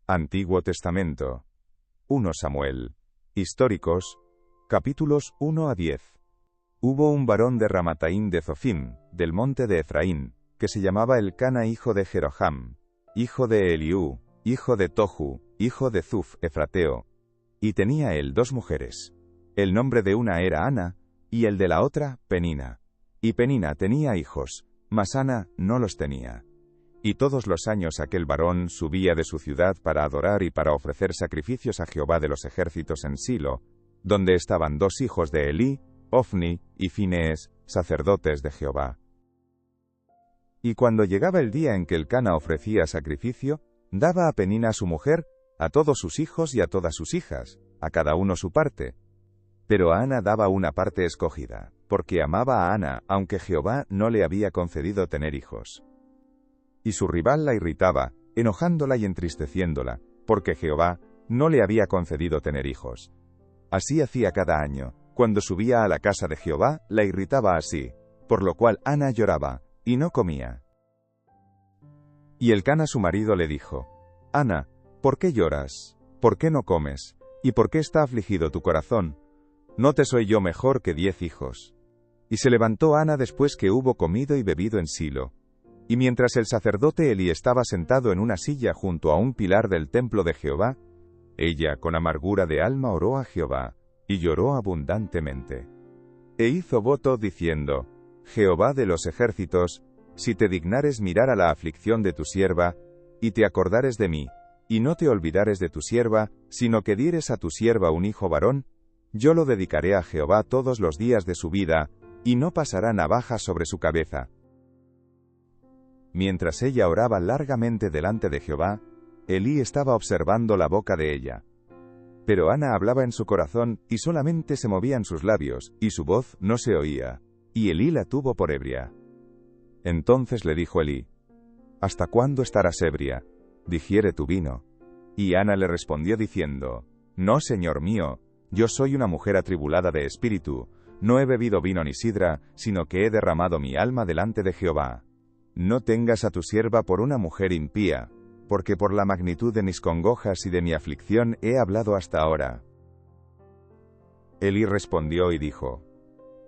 Antiguo Testamento. 1 Samuel. Históricos. Capítulos 1 a 10. Hubo un varón de Ramataim de Zofim, del monte de Efraín, que se llamaba Elcana hijo de Jeroham, hijo de Eliú, hijo de Tohu, hijo de Zuf, efrateo. Y tenía él 2 mujeres. El nombre de una era Ana, y el de la otra, Penina. Y Penina tenía hijos, mas Ana no los tenía. Y todos los años aquel varón subía de su ciudad para adorar y para ofrecer sacrificios a Jehová de los ejércitos en Silo, donde estaban 2 hijos de Elí, Ofni y Finees, sacerdotes de Jehová. Y cuando llegaba el día en que Elcana ofrecía sacrificio, daba a Penina su mujer, a todos sus hijos y a todas sus hijas, a cada uno su parte. Pero a Ana daba una parte escogida, porque amaba a Ana, aunque Jehová no le había concedido tener hijos. Y su rival la irritaba, enojándola y entristeciéndola, porque Jehová no le había concedido tener hijos. Así hacía cada año. Cuando subía a la casa de Jehová, la irritaba así, por lo cual Ana lloraba, y no comía. Y Elcana su marido le dijo: Ana, ¿por qué lloras? ¿Por qué no comes? ¿Y por qué está afligido tu corazón? ¿No te soy yo mejor que 10 hijos? Y se levantó Ana después que hubo comido y bebido en Silo. Y mientras el sacerdote Elí estaba sentado en una silla junto a un pilar del templo de Jehová, ella con amargura de alma oró a Jehová, y lloró abundantemente. E hizo voto diciendo: Jehová de los ejércitos, si te dignares mirar a la aflicción de tu sierva, y te acordares de mí, y no te olvidares de tu sierva, sino que dieres a tu sierva un hijo varón, yo lo dedicaré a Jehová todos los días de su vida, y no pasará navaja sobre su cabeza. Mientras ella oraba largamente delante de Jehová, Elí estaba observando la boca de ella. Pero Ana hablaba en su corazón, y solamente se movían sus labios, y su voz no se oía, y Elí la tuvo por ebria. Entonces le dijo Elí: ¿Hasta cuándo estarás ebria? Digiere tu vino. Y Ana le respondió diciendo: No, señor mío, yo soy una mujer atribulada de espíritu, no he bebido vino ni sidra, sino que he derramado mi alma delante de Jehová. No tengas a tu sierva por una mujer impía, porque por la magnitud de mis congojas y de mi aflicción he hablado hasta ahora. Elí respondió y dijo: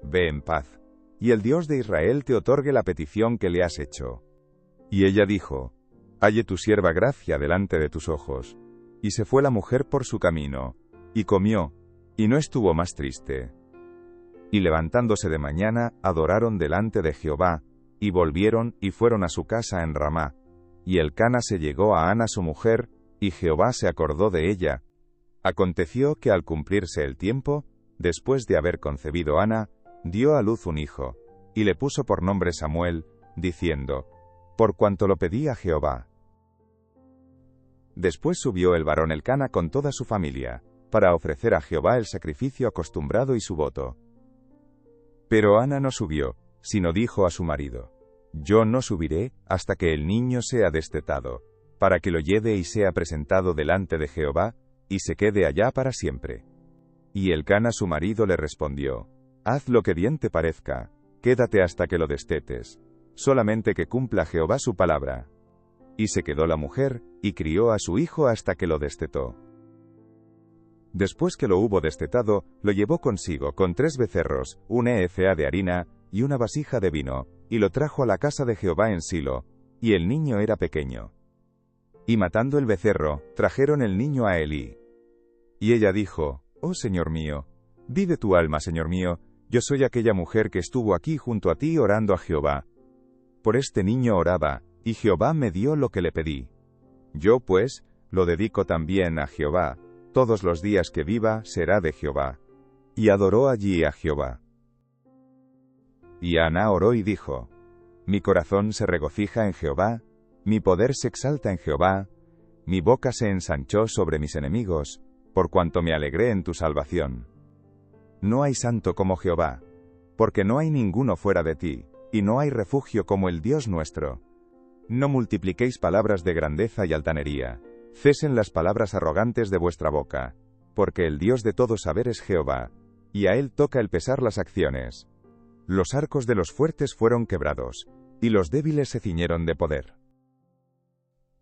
Ve en paz, y el Dios de Israel te otorgue la petición que le has hecho. Y ella dijo: Halle tu sierva gracia delante de tus ojos. Y se fue la mujer por su camino, y comió, y no estuvo más triste. Y levantándose de mañana, adoraron delante de Jehová, y volvieron y fueron a su casa en Ramá. Y Elcana se llegó a Ana su mujer, y Jehová se acordó de ella. Aconteció que al cumplirse el tiempo, después de haber concebido Ana, dio a luz un hijo, y le puso por nombre Samuel, diciendo: Por cuanto lo pedí a Jehová. Después subió el varón Elcana con toda su familia, para ofrecer a Jehová el sacrificio acostumbrado y su voto. Pero Ana no subió, sino dijo a su marido: Yo no subiré hasta que el niño sea destetado, para que lo lleve y sea presentado delante de Jehová, y se quede allá para siempre. Y Elcana su marido le respondió: Haz lo que bien te parezca, quédate hasta que lo destetes, solamente que cumpla Jehová su palabra. Y se quedó la mujer, y crió a su hijo hasta que lo destetó. Después que lo hubo destetado, lo llevó consigo con 3 becerros, un efa de harina, y una vasija de vino, y lo trajo a la casa de Jehová en Silo, y el niño era pequeño. Y matando el becerro, trajeron el niño a Elí. Y ella dijo: Oh Señor mío, vive tu alma, Señor mío, yo soy aquella mujer que estuvo aquí junto a ti orando a Jehová. Por este niño oraba, y Jehová me dio lo que le pedí. Yo, pues, lo dedico también a Jehová, todos los días que viva será de Jehová. Y adoró allí a Jehová. Y Ana oró y dijo: Mi corazón se regocija en Jehová, mi poder se exalta en Jehová, mi boca se ensanchó sobre mis enemigos, por cuanto me alegré en tu salvación. No hay santo como Jehová, porque no hay ninguno fuera de ti, y no hay refugio como el Dios nuestro. No multipliquéis palabras de grandeza y altanería, cesen las palabras arrogantes de vuestra boca, porque el Dios de todo saber es Jehová, y a él toca el pesar las acciones. Los arcos de los fuertes fueron quebrados, y los débiles se ciñeron de poder.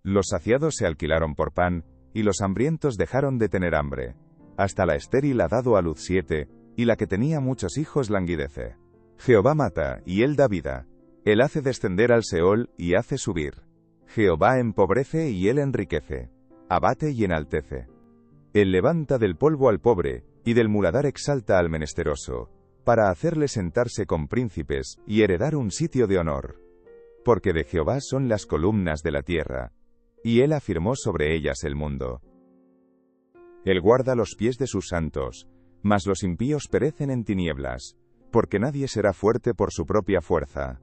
Los saciados se alquilaron por pan, y los hambrientos dejaron de tener hambre. Hasta la estéril ha dado a luz 7, y la que tenía muchos hijos languidece. Jehová mata, y él da vida. Él hace descender al Seol, y hace subir. Jehová empobrece, y él enriquece. Abate y enaltece. Él levanta del polvo al pobre, y del muladar exalta al menesteroso, para hacerle sentarse con príncipes, y heredar un sitio de honor. Porque de Jehová son las columnas de la tierra, y él afirmó sobre ellas el mundo. Él guarda los pies de sus santos, mas los impíos perecen en tinieblas, porque nadie será fuerte por su propia fuerza.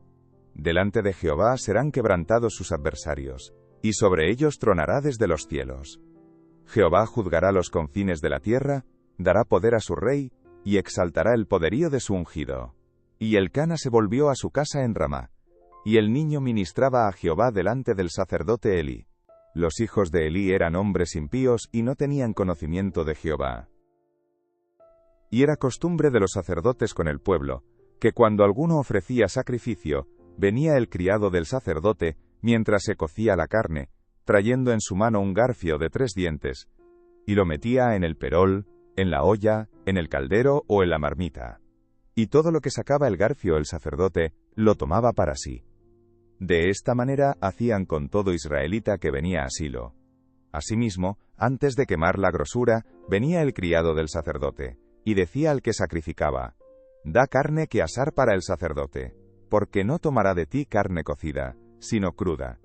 Delante de Jehová serán quebrantados sus adversarios, y sobre ellos tronará desde los cielos. Jehová juzgará los confines de la tierra, dará poder a su rey, y exaltará el poderío de su ungido. Y Elcana se volvió a su casa en Ramá, y el niño ministraba a Jehová delante del sacerdote Elí. Los hijos de Elí eran hombres impíos y no tenían conocimiento de Jehová. Y era costumbre de los sacerdotes con el pueblo, que cuando alguno ofrecía sacrificio, venía el criado del sacerdote, mientras se cocía la carne, trayendo en su mano un garfio de 3 dientes, y lo metía en el perol, en la olla, en el caldero o en la marmita. Y todo lo que sacaba el garfio el sacerdote, lo tomaba para sí. De esta manera hacían con todo israelita que venía a Silo. Asimismo, antes de quemar la grosura, venía el criado del sacerdote, y decía al que sacrificaba: da carne que asar para el sacerdote, porque no tomará de ti carne cocida, sino cruda.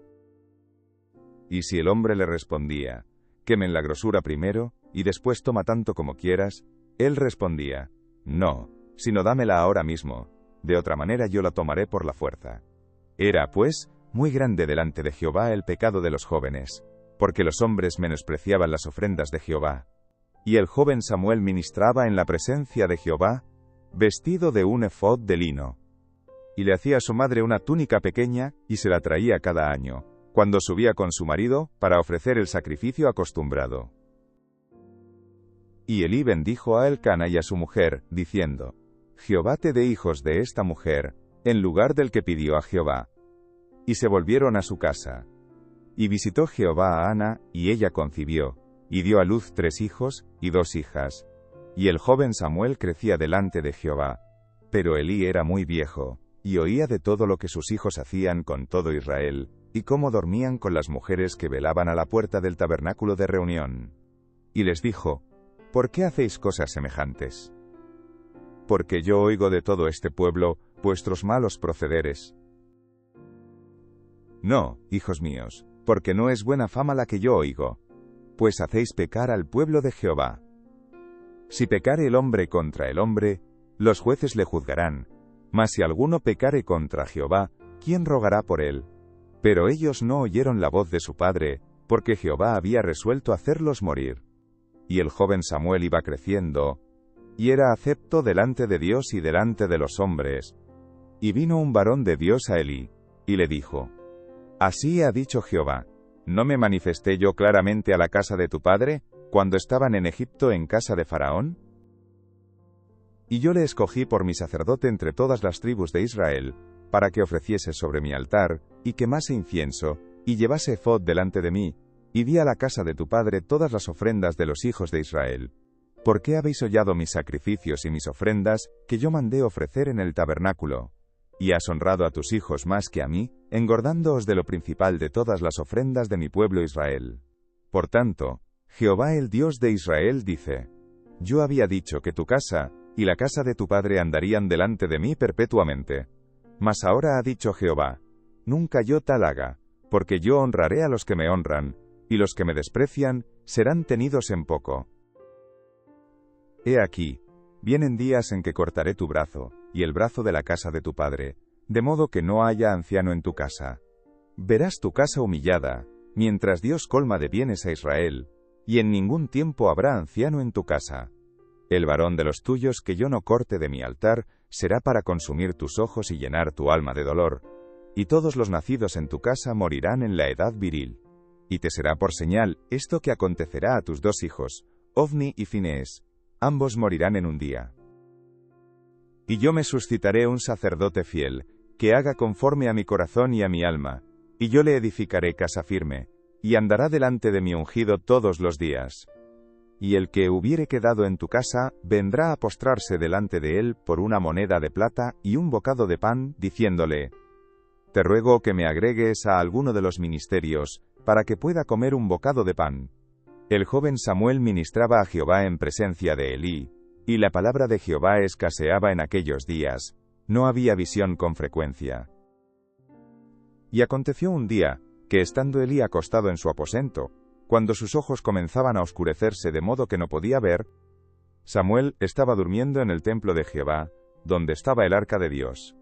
Y si el hombre le respondía: quemen la grosura primero, y después toma tanto como quieras, él respondía: no, sino dámela ahora mismo, de otra manera yo la tomaré por la fuerza. Era, pues, muy grande delante de Jehová el pecado de los jóvenes, porque los hombres menospreciaban las ofrendas de Jehová. Y el joven Samuel ministraba en la presencia de Jehová, vestido de un efod de lino. Y le hacía a su madre una túnica pequeña, y se la traía cada año, cuando subía con su marido, para ofrecer el sacrificio acostumbrado. Y Elí bendijo a Elcana y a su mujer, diciendo: Jehová te dé hijos de esta mujer, en lugar del que pidió a Jehová. Y se volvieron a su casa. Y visitó Jehová a Ana, y ella concibió, y dio a luz 3 hijos, y 2 hijas. Y el joven Samuel crecía delante de Jehová. Pero Elí era muy viejo, y oía de todo lo que sus hijos hacían con todo Israel, y cómo dormían con las mujeres que velaban a la puerta del tabernáculo de reunión. Y les dijo: ¿por qué hacéis cosas semejantes? Porque yo oigo de todo este pueblo vuestros malos procederes. No, hijos míos, porque no es buena fama la que yo oigo, pues hacéis pecar al pueblo de Jehová. Si pecare el hombre contra el hombre, los jueces le juzgarán, mas si alguno pecare contra Jehová, ¿quién rogará por él? Pero ellos no oyeron la voz de su padre, porque Jehová había resuelto hacerlos morir. Y el joven Samuel iba creciendo, y era acepto delante de Dios y delante de los hombres. Y vino un varón de Dios a Elí, y le dijo: Así ha dicho Jehová: ¿no me manifesté yo claramente a la casa de tu padre, cuando estaban en Egipto en casa de Faraón? Y yo le escogí por mi sacerdote entre todas las tribus de Israel, para que ofreciese sobre mi altar, y quemase incienso, y llevase efod delante de mí, y di a la casa de tu padre todas las ofrendas de los hijos de Israel. ¿Por qué habéis hollado mis sacrificios y mis ofrendas, que yo mandé ofrecer en el tabernáculo? Y has honrado a tus hijos más que a mí, engordándoos de lo principal de todas las ofrendas de mi pueblo Israel. Por tanto, Jehová el Dios de Israel dice: Yo había dicho que tu casa, y la casa de tu padre andarían delante de mí perpetuamente. Mas ahora ha dicho Jehová: Nunca yo tal haga, porque yo honraré a los que me honran, y los que me desprecian, serán tenidos en poco. He aquí, vienen días en que cortaré tu brazo, y el brazo de la casa de tu padre, de modo que no haya anciano en tu casa. Verás tu casa humillada, mientras Dios colma de bienes a Israel, y en ningún tiempo habrá anciano en tu casa. El varón de los tuyos que yo no corte de mi altar, será para consumir tus ojos y llenar tu alma de dolor, y todos los nacidos en tu casa morirán en la edad viril. Y te será por señal esto que acontecerá a tus 2 hijos, Ofni y Finees, ambos morirán en un día. Y yo me suscitaré un sacerdote fiel, que haga conforme a mi corazón y a mi alma, y yo le edificaré casa firme, y andará delante de mi ungido todos los días. Y el que hubiere quedado en tu casa, vendrá a postrarse delante de él por una moneda de plata y un bocado de pan, diciéndole: Te ruego que me agregues a alguno de los ministerios, para que pueda comer un bocado de pan. El joven Samuel ministraba a Jehová en presencia de Elí, y la palabra de Jehová escaseaba en aquellos días, no había visión con frecuencia. Y aconteció un día, que estando Elí acostado en su aposento, cuando sus ojos comenzaban a oscurecerse de modo que no podía ver, Samuel estaba durmiendo en el templo de Jehová, donde estaba el arca de Dios.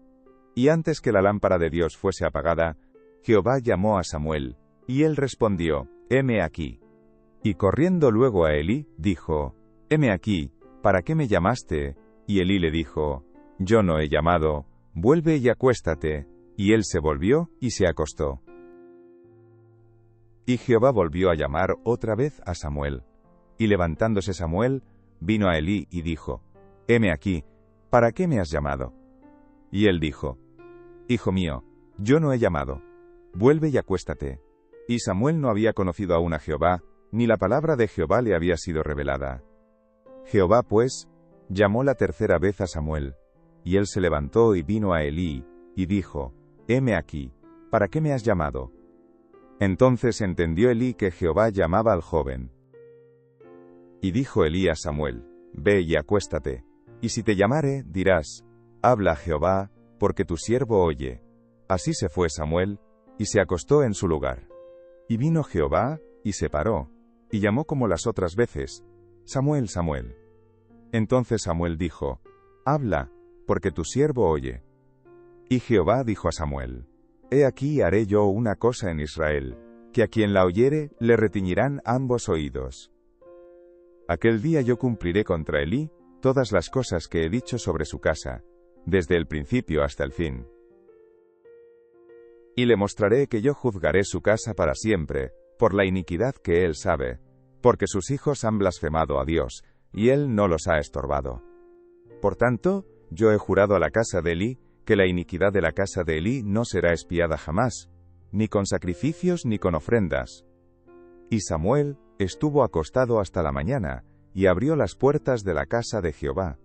Y antes que la lámpara de Dios fuese apagada, Jehová llamó a Samuel, y él respondió: Heme aquí. Y corriendo luego a Elí, dijo: Heme aquí, ¿para qué me llamaste? Y Elí le dijo: Yo no he llamado, vuelve y acuéstate. Y él se volvió, y se acostó. Y Jehová volvió a llamar otra vez a Samuel. Y levantándose Samuel, vino a Elí y dijo: Heme aquí, ¿para qué me has llamado? Y él dijo: Hijo mío, yo no he llamado, vuelve y acuéstate. Y Samuel no había conocido aún a Jehová, ni la palabra de Jehová le había sido revelada. Jehová, pues, llamó la tercera vez a Samuel, y él se levantó y vino a Elí, y dijo: Heme aquí, ¿para qué me has llamado? Entonces entendió Elí que Jehová llamaba al joven. Y dijo Elí a Samuel: Ve y acuéstate, y si te llamare, dirás: Habla Jehová, porque tu siervo oye. Así se fue Samuel, y se acostó en su lugar. Y vino Jehová, y se paró, y llamó como las otras veces: Samuel, Samuel. Entonces Samuel dijo: Habla, porque tu siervo oye. Y Jehová dijo a Samuel: He aquí haré yo una cosa en Israel, que a quien la oyere, le retiñirán ambos oídos. Aquel día yo cumpliré contra Elí todas las cosas que he dicho sobre su casa, desde el principio hasta el fin. Y le mostraré que yo juzgaré su casa para siempre, por la iniquidad que él sabe, porque sus hijos han blasfemado a Dios, y él no los ha estorbado. Por tanto, yo he jurado a la casa de Elí, que la iniquidad de la casa de Elí no será expiada jamás, ni con sacrificios ni con ofrendas. Y Samuel estuvo acostado hasta la mañana, y abrió las puertas de la casa de Jehová.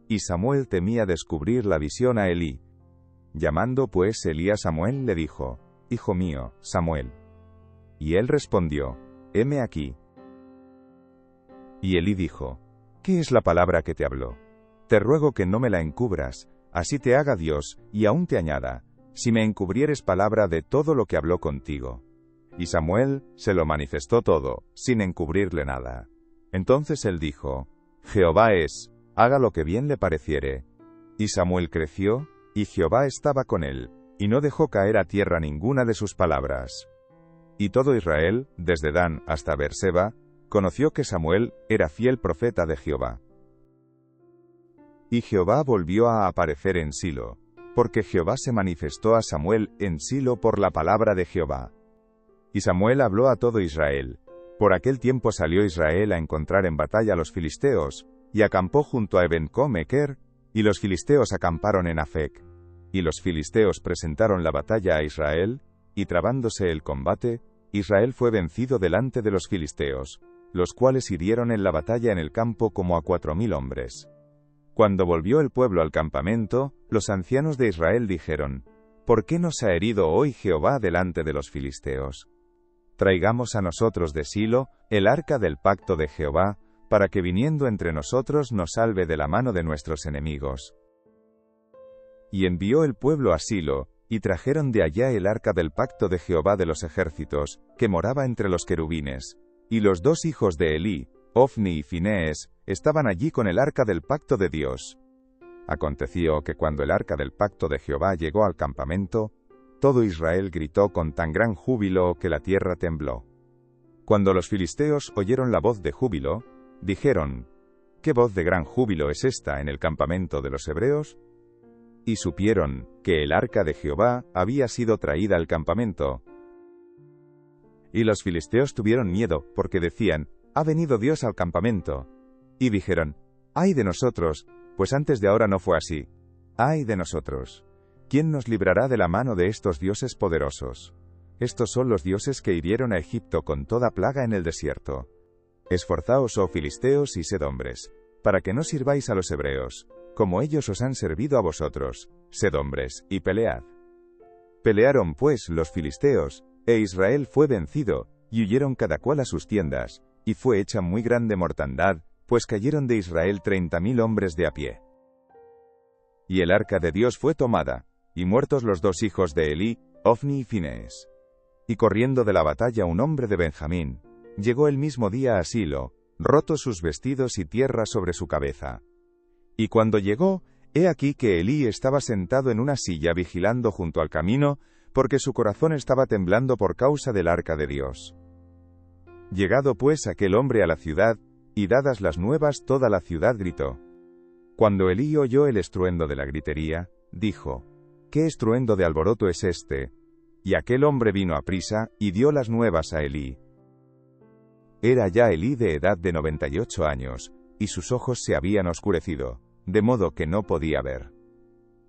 Y Samuel temía descubrir la visión a Elí. Llamando pues Elí a Samuel, le dijo: Hijo mío, Samuel. Y él respondió: Heme aquí. Y Elí dijo: ¿Qué es la palabra que te habló? Te ruego que no me la encubras, así te haga Dios, y aún te añada, si me encubrieres palabra de todo lo que habló contigo. Y Samuel se lo manifestó todo, sin encubrirle nada. Entonces él dijo: Jehová es, haga lo que bien le pareciere. Y Samuel creció, y Jehová estaba con él, y no dejó caer a tierra ninguna de sus palabras. Y todo Israel, desde Dan hasta Beerseba, conoció que Samuel era fiel profeta de Jehová. Y Jehová volvió a aparecer en Silo, porque Jehová se manifestó a Samuel en Silo por la palabra de Jehová. Y Samuel habló a todo Israel. Por aquel tiempo salió Israel a encontrar en batalla a los filisteos, y acampó junto a Eben-com-eker, y los filisteos acamparon en Afec. Y los filisteos presentaron la batalla a Israel, y trabándose el combate, Israel fue vencido delante de los filisteos, los cuales hirieron en la batalla en el campo como a 4000 hombres. Cuando volvió el pueblo al campamento, los ancianos de Israel dijeron: ¿Por qué nos ha herido hoy Jehová delante de los filisteos? Traigamos a nosotros de Silo el arca del pacto de Jehová, para que viniendo entre nosotros nos salve de la mano de nuestros enemigos. Y envió el pueblo a Silo, y trajeron de allá el arca del pacto de Jehová de los ejércitos, que moraba entre los querubines. Y los dos hijos de Elí, Ofni y Finees, estaban allí con el arca del pacto de Dios. Aconteció que cuando el arca del pacto de Jehová llegó al campamento, todo Israel gritó con tan gran júbilo que la tierra tembló. Cuando los filisteos oyeron la voz de júbilo, dijeron: ¿Qué voz de gran júbilo es esta en el campamento de los hebreos? Y supieron que el arca de Jehová había sido traída al campamento. Y los filisteos tuvieron miedo, porque decían: «Ha venido Dios al campamento». Y dijeron: «¡Ay de nosotros! Pues antes de ahora no fue así. ¡Ay de nosotros! ¿Quién nos librará de la mano de estos dioses poderosos?». estos son los dioses que hirieron a Egipto con toda plaga en el desierto. Esforzaos, oh filisteos, y sed hombres, para que no sirváis a los hebreos, como ellos os han servido a vosotros, sed hombres, y pelead. Pelearon pues los filisteos, e Israel fue vencido, y huyeron cada cual a sus tiendas, y fue hecha muy grande mortandad, pues cayeron de Israel 30.000 hombres de a pie. Y el arca de Dios fue tomada, y muertos los dos hijos de Elí, Ofni y Finees. Y corriendo de la batalla un hombre de Benjamín, llegó el mismo día a Silo, rotos sus vestidos y tierra sobre su cabeza. Y cuando llegó, he aquí que Elí estaba sentado en una silla vigilando junto al camino, porque su corazón estaba temblando por causa del arca de Dios. Llegado pues aquel hombre a la ciudad, y dadas las nuevas toda la ciudad gritó. Cuando Elí oyó el estruendo de la gritería, dijo, ¿qué estruendo de alboroto es este? Y aquel hombre vino a prisa, y dio las nuevas a Elí. Era ya Elí de edad de 98 años, y sus ojos se habían oscurecido, de modo que no podía ver.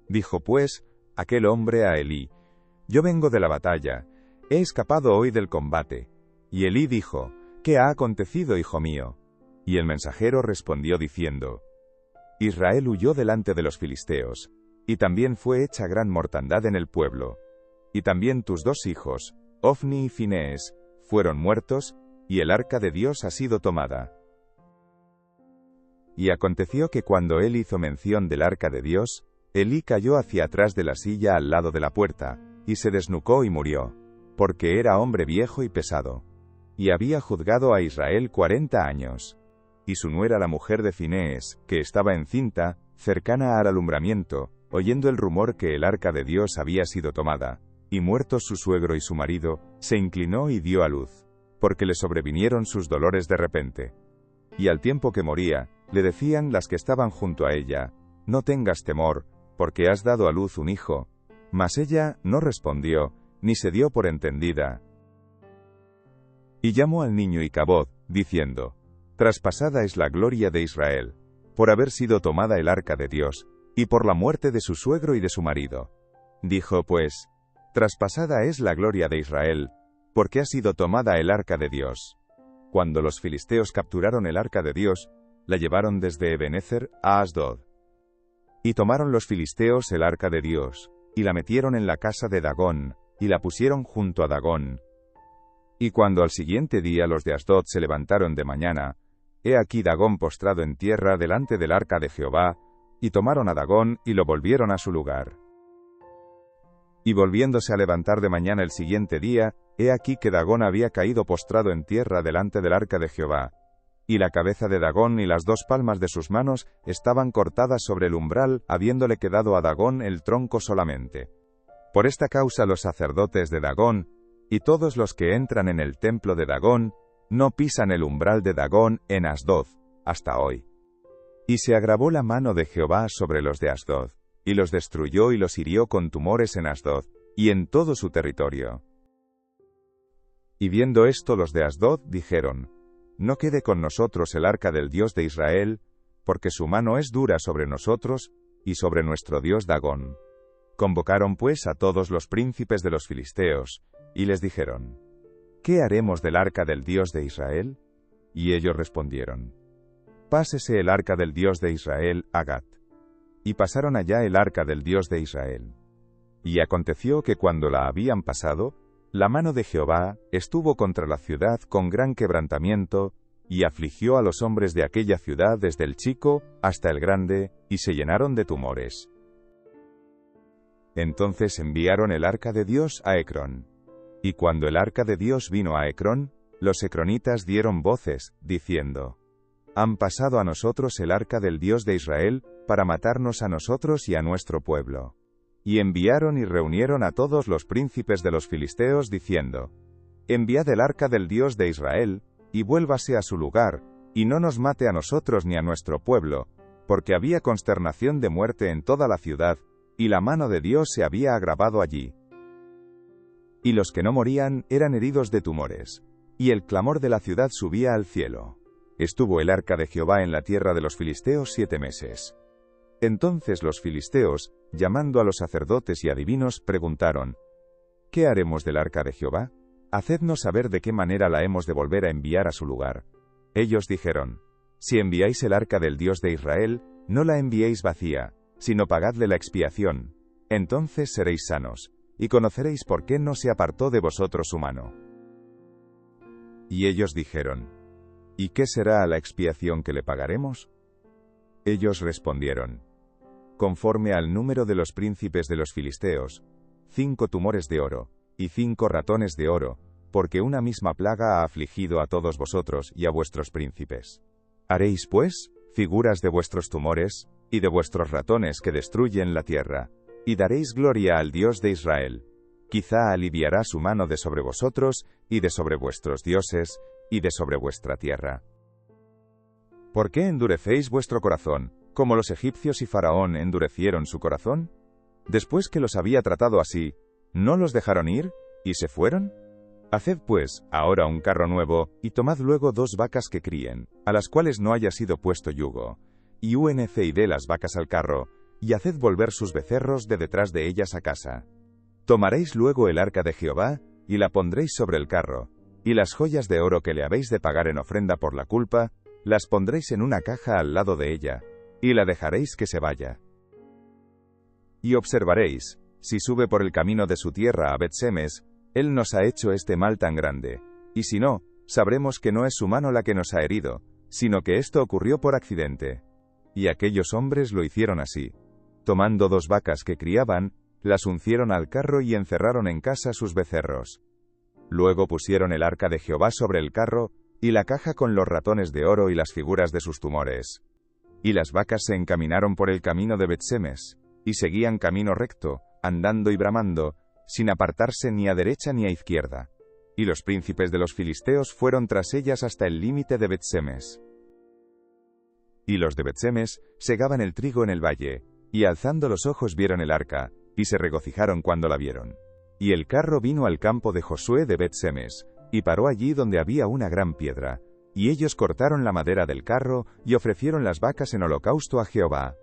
Dijo pues, aquel hombre a Elí, yo vengo de la batalla, he escapado hoy del combate. Y Elí dijo, ¿qué ha acontecido, hijo mío? Y el mensajero respondió diciendo, Israel huyó delante de los filisteos, y también fue hecha gran mortandad en el pueblo. Y también tus dos hijos, Ofni y Finees, fueron muertos, y el arca de Dios ha sido tomada. Y aconteció que cuando él hizo mención del arca de Dios, Elí cayó hacia atrás de la silla al lado de la puerta, y se desnucó y murió, porque era hombre viejo y pesado. Y había juzgado a Israel 40 años. Y su nuera la mujer de Finees, que estaba encinta, cercana al alumbramiento, oyendo el rumor que el arca de Dios había sido tomada, y muertos su suegro y su marido, se inclinó y dio a luz, porque le sobrevinieron sus dolores de repente. Y al tiempo que moría, le decían las que estaban junto a ella, no tengas temor, porque has dado a luz un hijo. Mas ella no respondió, ni se dio por entendida. Y llamó al niño Icabod, diciendo, traspasada es la gloria de Israel, por haber sido tomada el arca de Dios, y por la muerte de su suegro y de su marido. Dijo pues, traspasada es la gloria de Israel, porque ha sido tomada el arca de Dios. Cuando los filisteos capturaron el arca de Dios, la llevaron desde Ebenezer a Asdod. Y tomaron los filisteos el arca de Dios, y la metieron en la casa de Dagón, y la pusieron junto a Dagón. Y cuando al siguiente día los de Asdod se levantaron de mañana, he aquí Dagón postrado en tierra delante del arca de Jehová, y tomaron a Dagón y lo volvieron a su lugar. Y volviéndose a levantar de mañana el siguiente día, he aquí que Dagón había caído postrado en tierra delante del arca de Jehová, y la cabeza de Dagón y las dos palmas de sus manos estaban cortadas sobre el umbral, habiéndole quedado a Dagón el tronco solamente. Por esta causa los sacerdotes de Dagón, y todos los que entran en el templo de Dagón, no pisan el umbral de Dagón en Asdod, hasta hoy. Y se agravó la mano de Jehová sobre los de Asdod, y los destruyó y los hirió con tumores en Asdod, y en todo su territorio. Y viendo esto los de Asdod dijeron, no quede con nosotros el arca del Dios de Israel, porque su mano es dura sobre nosotros, y sobre nuestro Dios Dagón. Convocaron pues a todos los príncipes de los filisteos, y les dijeron, ¿qué haremos del arca del Dios de Israel? Y ellos respondieron, pásese el arca del Dios de Israel a Gat. Y pasaron allá el arca del Dios de Israel. Y aconteció que cuando la habían pasado, la mano de Jehová estuvo contra la ciudad con gran quebrantamiento, y afligió a los hombres de aquella ciudad desde el chico hasta el grande, y se llenaron de tumores. Entonces enviaron el arca de Dios a Ecrón. Y cuando el arca de Dios vino a Ecrón, los ecronitas dieron voces, diciendo, han pasado a nosotros el arca del Dios de Israel, para matarnos a nosotros y a nuestro pueblo. Y enviaron y reunieron a todos los príncipes de los filisteos, diciendo, enviad el arca del Dios de Israel, y vuélvase a su lugar, y no nos mate a nosotros ni a nuestro pueblo, porque había consternación de muerte en toda la ciudad, y la mano de Dios se había agravado allí. Y los que no morían eran heridos de tumores, y el clamor de la ciudad subía al cielo. Estuvo el arca de Jehová en la tierra de los filisteos 7 meses. Entonces los filisteos, llamando a los sacerdotes y adivinos, preguntaron, ¿qué haremos del arca de Jehová? Hacednos saber de qué manera la hemos de volver a enviar a su lugar. Ellos dijeron: si enviáis el arca del Dios de Israel, no la enviéis vacía, sino pagadle la expiación. Entonces seréis sanos, y conoceréis por qué no se apartó de vosotros su mano. Y ellos dijeron: ¿y qué será la expiación que le pagaremos? Ellos respondieron: conforme al número de los príncipes de los filisteos, 5 tumores de oro, y 5 ratones de oro, porque una misma plaga ha afligido a todos vosotros y a vuestros príncipes. Haréis, pues, figuras de vuestros tumores, y de vuestros ratones que destruyen la tierra, y daréis gloria al Dios de Israel. Quizá aliviará su mano de sobre vosotros, y de sobre vuestros dioses, y de sobre vuestra tierra. ¿Por qué endurecéis vuestro corazón, como los egipcios y Faraón endurecieron su corazón? Después que los había tratado así, ¿no los dejaron ir, y se fueron? Haced pues, ahora un carro nuevo, y tomad luego 2 vacas que críen, a las cuales no haya sido puesto yugo, y de las vacas al carro, y haced volver sus becerros de detrás de ellas a casa. Tomaréis luego el arca de Jehová, y la pondréis sobre el carro, y las joyas de oro que le habéis de pagar en ofrenda por la culpa, las pondréis en una caja al lado de ella, y la dejaréis que se vaya. Y observaréis, si sube por el camino de su tierra a Bet-Semes, él nos ha hecho este mal tan grande, y si no, sabremos que no es su mano la que nos ha herido, sino que esto ocurrió por accidente. Y aquellos hombres lo hicieron así. Tomando 2 vacas que criaban, las uncieron al carro y encerraron en casa sus becerros. Luego pusieron el arca de Jehová sobre el carro, y la caja con los ratones de oro y las figuras de sus tumores. Y las vacas se encaminaron por el camino de Bet-Semes, y seguían camino recto, andando y bramando, sin apartarse ni a derecha ni a izquierda. Y los príncipes de los filisteos fueron tras ellas hasta el límite de Bet-Semes. Y los de Bet-Semes segaban el trigo en el valle, y alzando los ojos vieron el arca, y se regocijaron cuando la vieron. Y el carro vino al campo de Josué de Bet-Semes, y paró allí donde había una gran piedra, y ellos cortaron la madera del carro, y ofrecieron las vacas en holocausto a Jehová.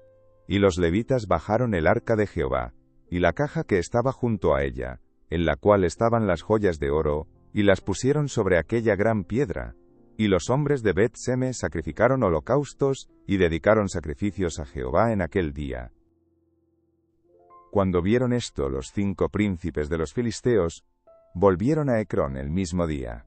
Y los levitas bajaron el arca de Jehová, y la caja que estaba junto a ella, en la cual estaban las joyas de oro, y las pusieron sobre aquella gran piedra. Y los hombres de Bet-Semes sacrificaron holocaustos, y dedicaron sacrificios a Jehová en aquel día. Cuando vieron esto los 5 príncipes de los filisteos, volvieron a Ecrón el mismo día.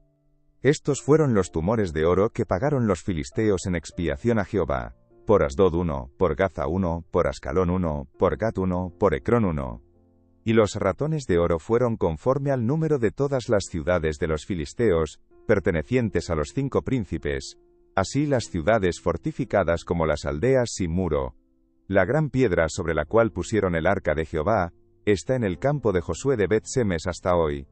Estos fueron los tumores de oro que pagaron los filisteos en expiación a Jehová: por Asdod 1, por Gaza 1, por Ascalón 1, por Gat 1, por Ecrón 1. Y los ratones de oro fueron conforme al número de todas las ciudades de los filisteos, pertenecientes a los 5 príncipes, así las ciudades fortificadas como las aldeas sin muro. La gran piedra sobre la cual pusieron el arca de Jehová, está en el campo de Josué de Bet-Semes hasta hoy.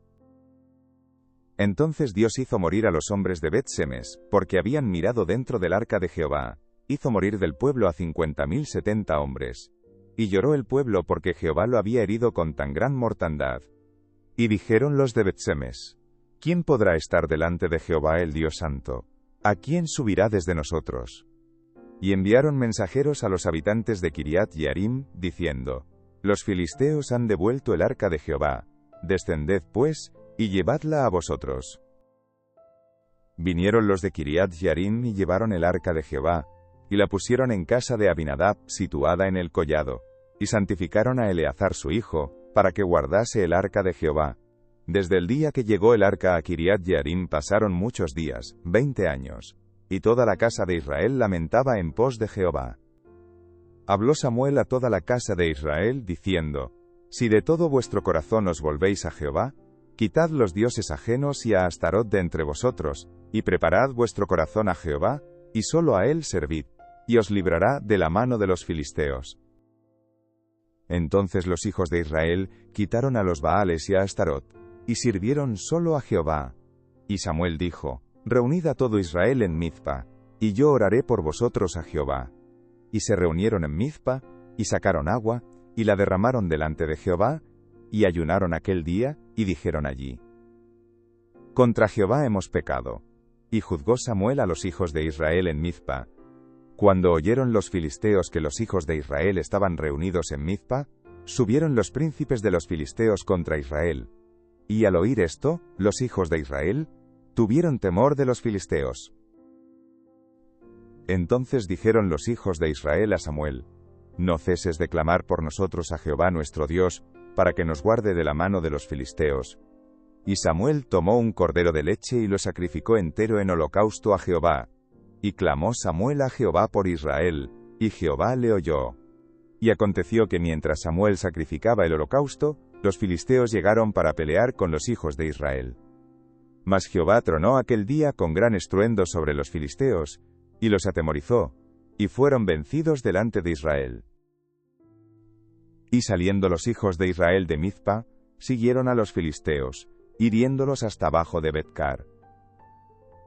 Entonces Dios hizo morir a los hombres de Bet-Semes, porque habían mirado dentro del arca de Jehová. Hizo morir del pueblo a 50.070 hombres. Y lloró el pueblo porque Jehová lo había herido con tan gran mortandad. Y dijeron los de Bet-Semes: ¿quién podrá estar delante de Jehová el Dios Santo? ¿A quién subirá desde nosotros? Y enviaron mensajeros a los habitantes de Kiriat Jearim, diciendo: los filisteos han devuelto el arca de Jehová. Descended pues, y llevadla a vosotros. Vinieron los de Kiriat Jearim y llevaron el arca de Jehová, y la pusieron en casa de Abinadab, situada en el collado, y santificaron a Eleazar su hijo, para que guardase el arca de Jehová. Desde el día que llegó el arca a Kiriat Jearim pasaron muchos días, 20 años, y toda la casa de Israel lamentaba en pos de Jehová. Habló Samuel a toda la casa de Israel, diciendo: si de todo vuestro corazón os volvéis a Jehová, quitad los dioses ajenos y a Astarot de entre vosotros, y preparad vuestro corazón a Jehová, y solo a él servid, y os librará de la mano de los filisteos. Entonces los hijos de Israel quitaron a los Baales y a Astarot, y sirvieron solo a Jehová. Y Samuel dijo: reunid a todo Israel en Mizpa, y yo oraré por vosotros a Jehová. Y se reunieron en Mizpa, y sacaron agua, y la derramaron delante de Jehová, y ayunaron aquel día, y dijeron allí: contra Jehová hemos pecado. Y juzgó Samuel a los hijos de Israel en Mizpa. Cuando oyeron los filisteos que los hijos de Israel estaban reunidos en Mizpa, subieron los príncipes de los filisteos contra Israel. Y al oír esto, los hijos de Israel tuvieron temor de los filisteos. Entonces dijeron los hijos de Israel a Samuel: No ceses de clamar por nosotros a Jehová nuestro Dios, para que nos guarde de la mano de los filisteos. Y Samuel tomó un cordero de leche y lo sacrificó entero en holocausto a Jehová. Y clamó Samuel a Jehová por Israel, y Jehová le oyó. Y aconteció que mientras Samuel sacrificaba el holocausto, los filisteos llegaron para pelear con los hijos de Israel. Mas Jehová tronó aquel día con gran estruendo sobre los filisteos, y los atemorizó, y fueron vencidos delante de Israel. Y saliendo los hijos de Israel de Mizpa, siguieron a los filisteos, hiriéndolos hasta abajo de Betcar.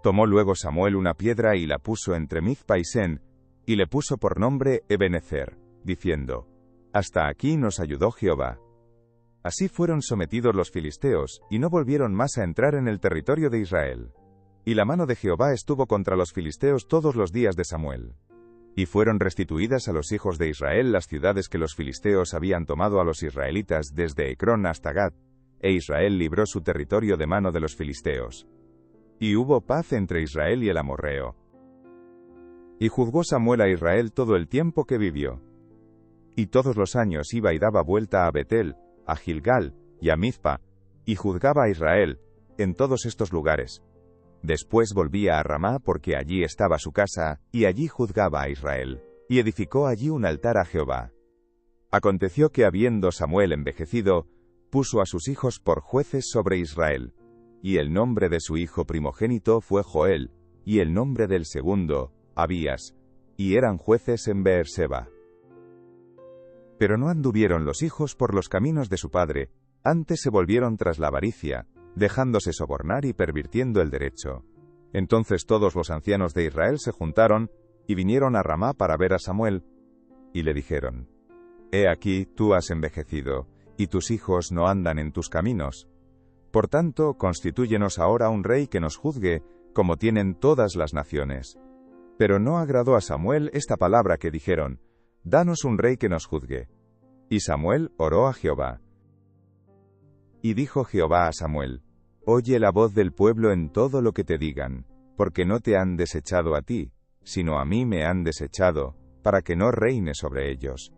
Tomó luego Samuel una piedra y la puso entre Mizpa y Sen, y le puso por nombre Ebenezer, diciendo: Hasta aquí nos ayudó Jehová. Así fueron sometidos los filisteos, y no volvieron más a entrar en el territorio de Israel. Y la mano de Jehová estuvo contra los filisteos todos los días de Samuel. Y fueron restituidas a los hijos de Israel las ciudades que los filisteos habían tomado a los israelitas desde Ecrón hasta Gat, e Israel libró su territorio de mano de los filisteos. Y hubo paz entre Israel y el amorreo. Y juzgó Samuel a Israel todo el tiempo que vivió. Y todos los años iba y daba vuelta a Betel, a Gilgal, y a Mizpa, y juzgaba a Israel, en todos estos lugares. Después volvía a Ramá porque allí estaba su casa, y allí juzgaba a Israel, y edificó allí un altar a Jehová. Aconteció que habiendo Samuel envejecido, puso a sus hijos por jueces sobre Israel. Y el nombre de su hijo primogénito fue Joel, y el nombre del segundo, Abías, y eran jueces en Beerseba. Pero no anduvieron los hijos por los caminos de su padre, antes se volvieron tras la avaricia, dejándose sobornar y pervirtiendo el derecho. Entonces todos los ancianos de Israel se juntaron, y vinieron a Ramá para ver a Samuel, y le dijeron: He aquí, tú has envejecido, y tus hijos no andan en tus caminos. Por tanto, constitúyenos ahora un rey que nos juzgue, como tienen todas las naciones. Pero no agradó a Samuel esta palabra que dijeron: Danos un rey que nos juzgue. Y Samuel oró a Jehová. Y dijo Jehová a Samuel: Oye la voz del pueblo en todo lo que te digan, porque no te han desechado a ti, sino a mí me han desechado, para que no reine sobre ellos.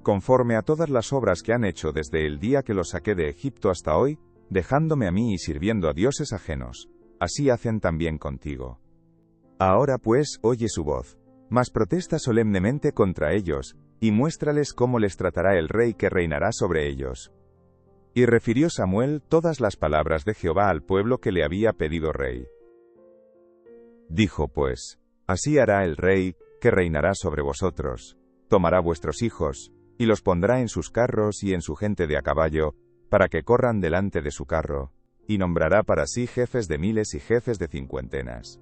Conforme a todas las obras que han hecho desde el día que los saqué de Egipto hasta hoy, dejándome a mí y sirviendo a dioses ajenos, así hacen también contigo. Ahora pues, oye su voz, mas protesta solemnemente contra ellos, y muéstrales cómo les tratará el rey que reinará sobre ellos. Y refirió Samuel todas las palabras de Jehová al pueblo que le había pedido rey. Dijo pues: Así hará el rey, que reinará sobre vosotros. Tomará vuestros hijos, y los pondrá en sus carros y en su gente de a caballo, para que corran delante de su carro, y nombrará para sí jefes de miles y jefes de cincuentenas.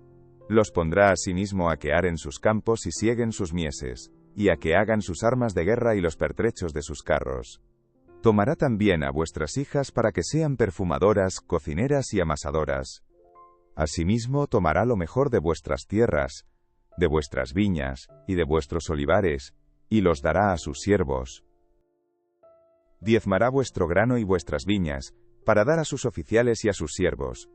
Los pondrá asimismo a que aren sus campos y sieguen sus mieses, y a que hagan sus armas de guerra y los pertrechos de sus carros. Tomará también a vuestras hijas para que sean perfumadoras, cocineras y amasadoras. Asimismo tomará lo mejor de vuestras tierras, de vuestras viñas, y de vuestros olivares, y los dará a sus siervos. Diezmará vuestro grano y vuestras viñas, para dar a sus oficiales y a sus siervos.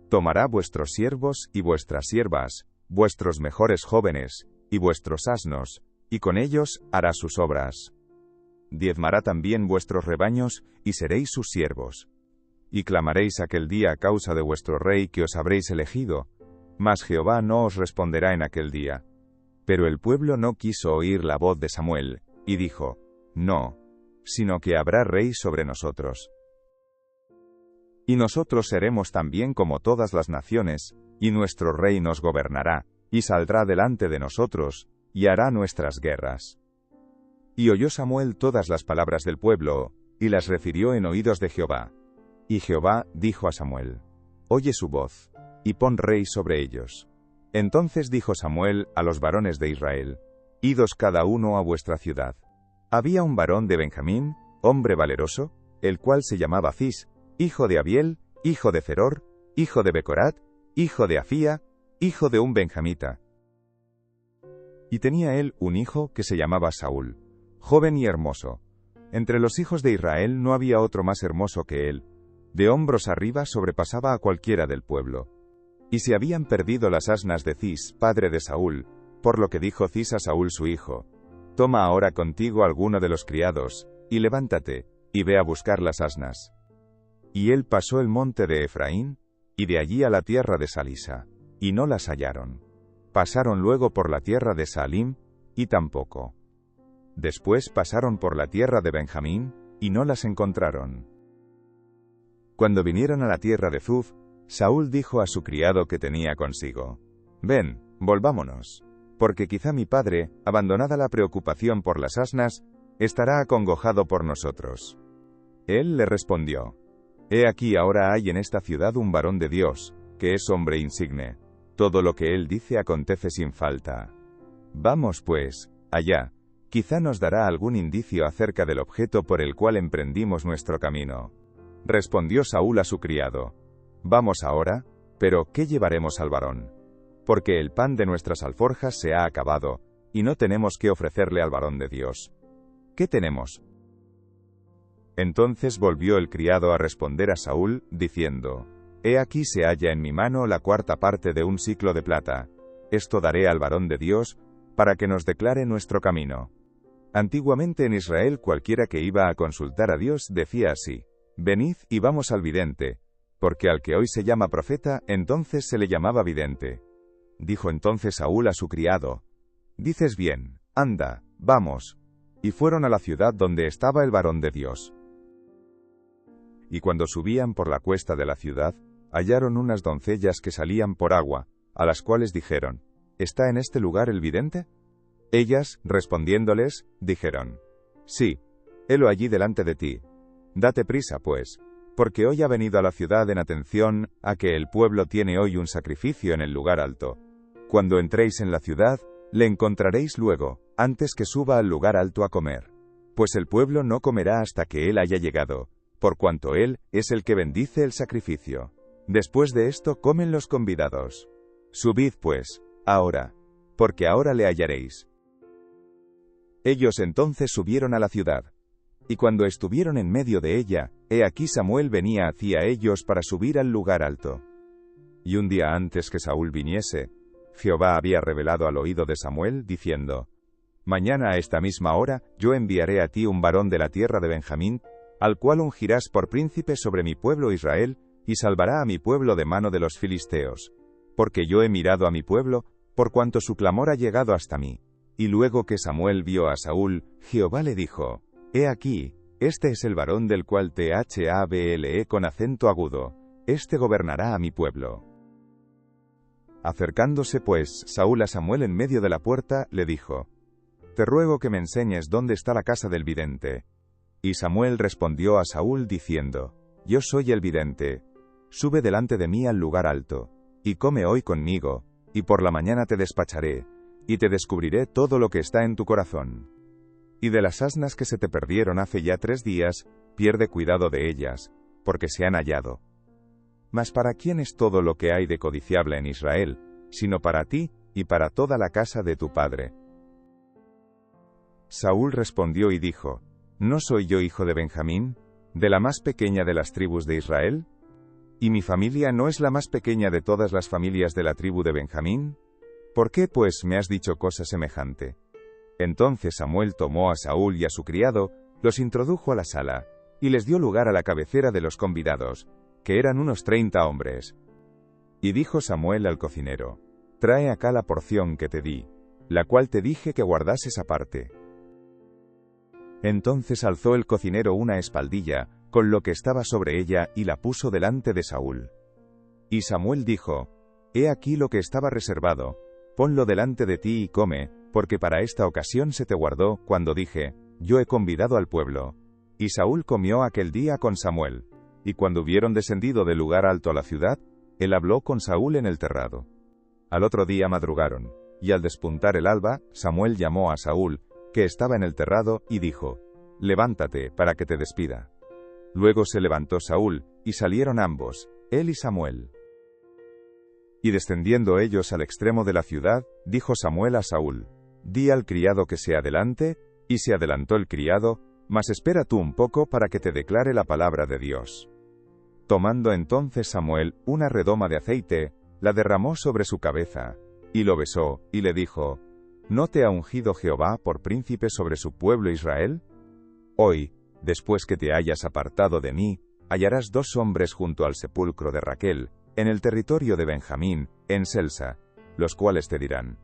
Tomará vuestros siervos y vuestras siervas, vuestros mejores jóvenes, y vuestros asnos, y con ellos hará sus obras. Diezmará también vuestros rebaños, y seréis sus siervos. Y clamaréis aquel día a causa de vuestro rey que os habréis elegido, mas Jehová no os responderá en aquel día. Pero el pueblo no quiso oír la voz de Samuel, y dijo: No, sino que habrá rey sobre nosotros. Y nosotros seremos también como todas las naciones, y nuestro rey nos gobernará, y saldrá delante de nosotros, y hará nuestras guerras. Y oyó Samuel todas las palabras del pueblo, y las refirió en oídos de Jehová. Y Jehová dijo a Samuel: Oye su voz, y pon rey sobre ellos. Entonces dijo Samuel a los varones de Israel: Idos cada uno a vuestra ciudad. Había un varón de Benjamín, hombre valeroso, el cual se llamaba Cis, hijo de Abiel, hijo de Zeror, hijo de Becorat, hijo de Afía, hijo de un benjamita. Y tenía él un hijo que se llamaba Saúl, joven y hermoso. Entre los hijos de Israel no había otro más hermoso que él, De hombros arriba sobrepasaba a cualquiera del pueblo. Y se habían perdido las asnas de Cis, padre de Saúl, por lo que dijo Cis a Saúl su hijo: «Toma ahora contigo alguno de los criados, y levántate, y ve a buscar las asnas». Y él pasó el monte de Efraín, y de allí a la tierra de Salisa, y no las hallaron. Pasaron luego por la tierra de Saalim, y tampoco. Después pasaron por la tierra de Benjamín, y no las encontraron. Cuando vinieron a la tierra de Zuf, Saúl dijo a su criado que tenía consigo: «Ven, volvámonos, porque quizá mi padre, abandonada la preocupación por las asnas, estará acongojado por nosotros». Él le respondió: «He aquí ahora hay en esta ciudad un varón de Dios, que es hombre insigne. Todo lo que él dice acontece sin falta. Vamos pues, allá, quizá nos dará algún indicio acerca del objeto por el cual emprendimos nuestro camino». Respondió Saúl a su criado: «Vamos ahora, pero ¿qué llevaremos al varón? Porque el pan de nuestras alforjas se ha acabado, y no tenemos qué ofrecerle al varón de Dios. ¿Qué tenemos?». Entonces volvió el criado a responder a Saúl, diciendo: «He aquí se halla en mi mano la cuarta parte de un siclo de plata. Esto daré al varón de Dios, para que nos declare nuestro camino». Antiguamente en Israel cualquiera que iba a consultar a Dios decía así: «Venid y vamos al vidente», porque al que hoy se llama profeta, entonces se le llamaba vidente. Dijo entonces Saúl a su criado: «Dices bien, anda, vamos». Y fueron a la ciudad donde estaba el varón de Dios. Y cuando subían por la cuesta de la ciudad, hallaron unas doncellas que salían por agua, a las cuales dijeron: «¿Está en este lugar el vidente?». Ellas, respondiéndoles, dijeron: «Sí, helo allí delante de ti. Date prisa, pues, porque hoy ha venido a la ciudad en atención a que el pueblo tiene hoy un sacrificio en el lugar alto. Cuando entréis en la ciudad, le encontraréis luego, antes que suba al lugar alto a comer. Pues el pueblo no comerá hasta que él haya llegado, por cuanto él es el que bendice el sacrificio. Después de esto comen los convidados. Subid, pues, ahora, porque ahora le hallaréis». Ellos entonces subieron a la ciudad. Y cuando estuvieron en medio de ella, he aquí Samuel venía hacia ellos para subir al lugar alto. Y un día antes que Saúl viniese, Jehová había revelado al oído de Samuel, diciendo: «Mañana a esta misma hora, yo enviaré a ti un varón de la tierra de Benjamín, al cual ungirás por príncipe sobre mi pueblo Israel, y salvará a mi pueblo de mano de los filisteos. Porque yo he mirado a mi pueblo, por cuanto su clamor ha llegado hasta mí». Y luego que Samuel vio a Saúl, Jehová le dijo: «He aquí, este es el varón del cual te hablé con acento agudo, este gobernará a mi pueblo». Acercándose pues Saúl a Samuel en medio de la puerta, le dijo: «Te ruego que me enseñes dónde está la casa del vidente». Y Samuel respondió a Saúl diciendo: «Yo soy el vidente. Sube delante de mí al lugar alto, y come hoy conmigo, y por la mañana te despacharé, y te descubriré todo lo que está en tu corazón. Y de las asnas que se te perdieron hace ya 3 días, pierde cuidado de ellas, porque se han hallado. Mas ¿para quién es todo lo que hay de codiciable en Israel, sino para ti y para toda la casa de tu padre?» Saúl respondió y dijo: «¿No soy yo hijo de Benjamín, de la más pequeña de las tribus de Israel? ¿Y mi familia no es la más pequeña de todas las familias de la tribu de Benjamín? ¿Por qué, pues, me has dicho cosa semejante?». Entonces Samuel tomó a Saúl y a su criado, los introdujo a la sala, y les dio lugar a la cabecera de los convidados, que eran unos 30 hombres. Y dijo Samuel al cocinero: «Trae acá la porción que te di, la cual te dije que guardases aparte». Entonces alzó el cocinero una espaldilla, con lo que estaba sobre ella, y la puso delante de Saúl. Y Samuel dijo: «He aquí lo que estaba reservado, ponlo delante de ti y come, porque para esta ocasión se te guardó, cuando dije: yo he convidado al pueblo». Y Saúl comió aquel día con Samuel. Y cuando hubieron descendido del lugar alto a la ciudad, él habló con Saúl en el terrado. Al otro día madrugaron, y al despuntar el alba, Samuel llamó a Saúl, que estaba en el terrado, y dijo: «Levántate, para que te despida». Luego se levantó Saúl, y salieron ambos, él y Samuel. Y descendiendo ellos al extremo de la ciudad, dijo Samuel a Saúl: «Di al criado que se adelante», y se adelantó el criado, «mas espera tú un poco para que te declare la palabra de Dios». Tomando entonces Samuel una redoma de aceite, la derramó sobre su cabeza, y lo besó, y le dijo: ¿No te ha ungido Jehová por príncipe sobre su pueblo Israel? Hoy, después que te hayas apartado de mí, hallarás 2 hombres junto al sepulcro de Raquel, en el territorio de Benjamín, en Selsa, los cuales te dirán: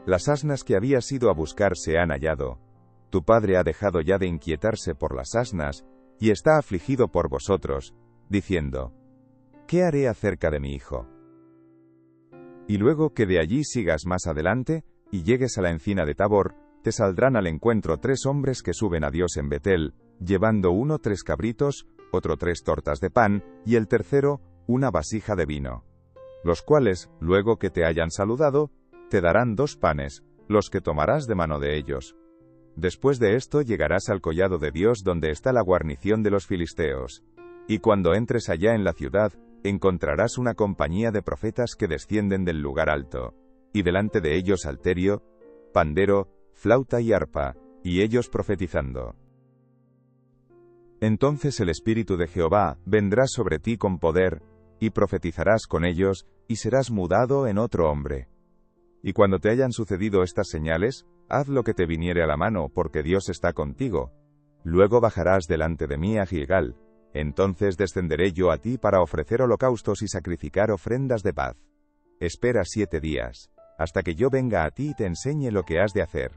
las asnas que habías ido a buscar se han hallado. Tu padre ha dejado ya de inquietarse por las asnas, y está afligido por vosotros, diciendo: ¿qué haré acerca de mi hijo? Y luego que de allí sigas más adelante, y llegues a la encina de Tabor, te saldrán al encuentro 3 hombres que suben a Dios en Betel, llevando uno 3 cabritos, otro 3 tortas de pan, y el tercero, una vasija de vino. Los cuales, luego que te hayan saludado, te darán 2 panes, los que tomarás de mano de ellos. Después de esto llegarás al collado de Dios donde está la guarnición de los filisteos. Y cuando entres allá en la ciudad, encontrarás una compañía de profetas que descienden del lugar alto, y delante de ellos salterio, pandero, flauta y arpa, y ellos profetizando. Entonces el Espíritu de Jehová vendrá sobre ti con poder, y profetizarás con ellos, y serás mudado en otro hombre. Y cuando te hayan sucedido estas señales, haz lo que te viniere a la mano, porque Dios está contigo. Luego bajarás delante de mí a Gilgal. Entonces descenderé yo a ti para ofrecer holocaustos y sacrificar ofrendas de paz. Espera 7 días, hasta que yo venga a ti y te enseñe lo que has de hacer.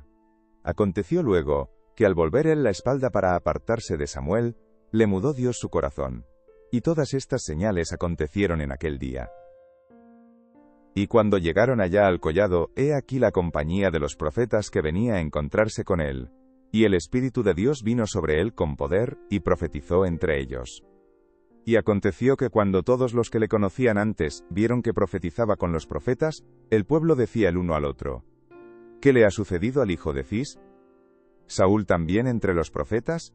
Aconteció luego, que al volver él la espalda para apartarse de Samuel, le mudó Dios su corazón. Y todas estas señales acontecieron en aquel día. Y cuando llegaron allá al collado, he aquí la compañía de los profetas que venía a encontrarse con él. Y el Espíritu de Dios vino sobre él con poder, y profetizó entre ellos. Y aconteció que cuando todos los que le conocían antes vieron que profetizaba con los profetas, el pueblo decía el uno al otro: ¿qué le ha sucedido al hijo de Cis? ¿Saúl también entre los profetas?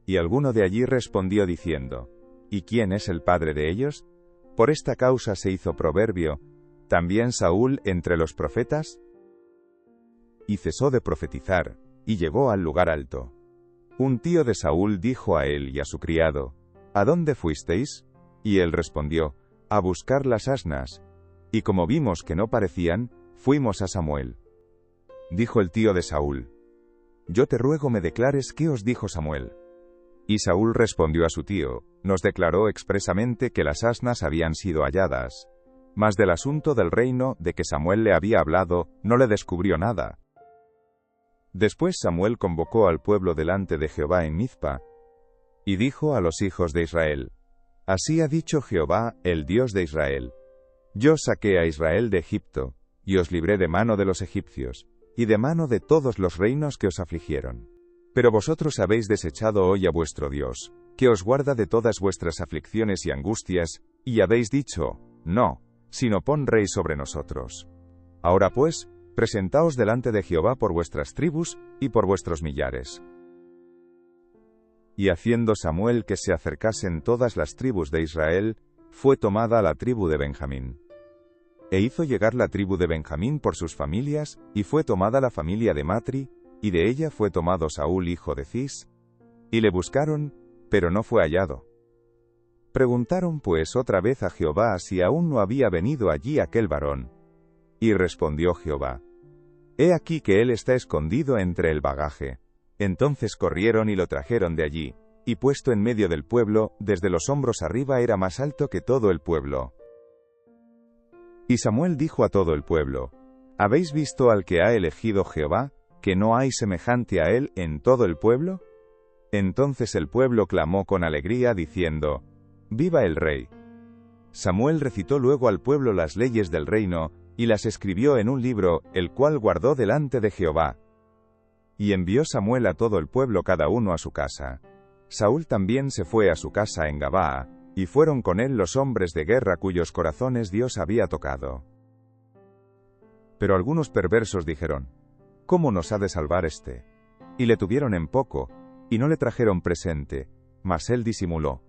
Y alguno de allí respondió diciendo: ¿y quién es el padre de ellos? Por esta causa se hizo proverbio: ¿también Saúl entre los profetas? Y cesó de profetizar, y llegó al lugar alto. Un tío de Saúl dijo a él y a su criado: ¿a dónde fuisteis? Y él respondió: a buscar las asnas. Y como vimos que no parecían, fuimos a Samuel. Dijo el tío de Saúl: yo te ruego me declares qué os dijo Samuel. Y Saúl respondió a su tío: nos declaró expresamente que las asnas habían sido halladas. Mas del asunto del reino de que Samuel le había hablado, no le descubrió nada. Después Samuel convocó al pueblo delante de Jehová en Mizpa, y dijo a los hijos de Israel: así ha dicho Jehová, el Dios de Israel: yo saqué a Israel de Egipto, y os libré de mano de los egipcios, y de mano de todos los reinos que os afligieron. Pero vosotros habéis desechado hoy a vuestro Dios, que os guarda de todas vuestras aflicciones y angustias, y habéis dicho: no, sino pon rey sobre nosotros. Ahora pues, presentaos delante de Jehová por vuestras tribus, y por vuestros millares. Y haciendo Samuel que se acercasen todas las tribus de Israel, fue tomada la tribu de Benjamín. E hizo llegar la tribu de Benjamín por sus familias, y fue tomada la familia de Matri, y de ella fue tomado Saúl hijo de Cis. Y le buscaron, pero no fue hallado. Preguntaron pues otra vez a Jehová si aún no había venido allí aquel varón. Y respondió Jehová: he aquí que él está escondido entre el bagaje. Entonces corrieron y lo trajeron de allí, y puesto en medio del pueblo, desde los hombros arriba era más alto que todo el pueblo. Y Samuel dijo a todo el pueblo: ¿habéis visto al que ha elegido Jehová, que no hay semejante a él en todo el pueblo? Entonces el pueblo clamó con alegría diciendo: ¡viva el rey! Samuel recitó luego al pueblo las leyes del reino, y las escribió en un libro, el cual guardó delante de Jehová. Y envió Samuel a todo el pueblo cada uno a su casa. Saúl también se fue a su casa en Gabaa, y fueron con él los hombres de guerra cuyos corazones Dios había tocado. Pero algunos perversos dijeron: ¿cómo nos ha de salvar este? Y le tuvieron en poco, y no le trajeron presente, mas él disimuló.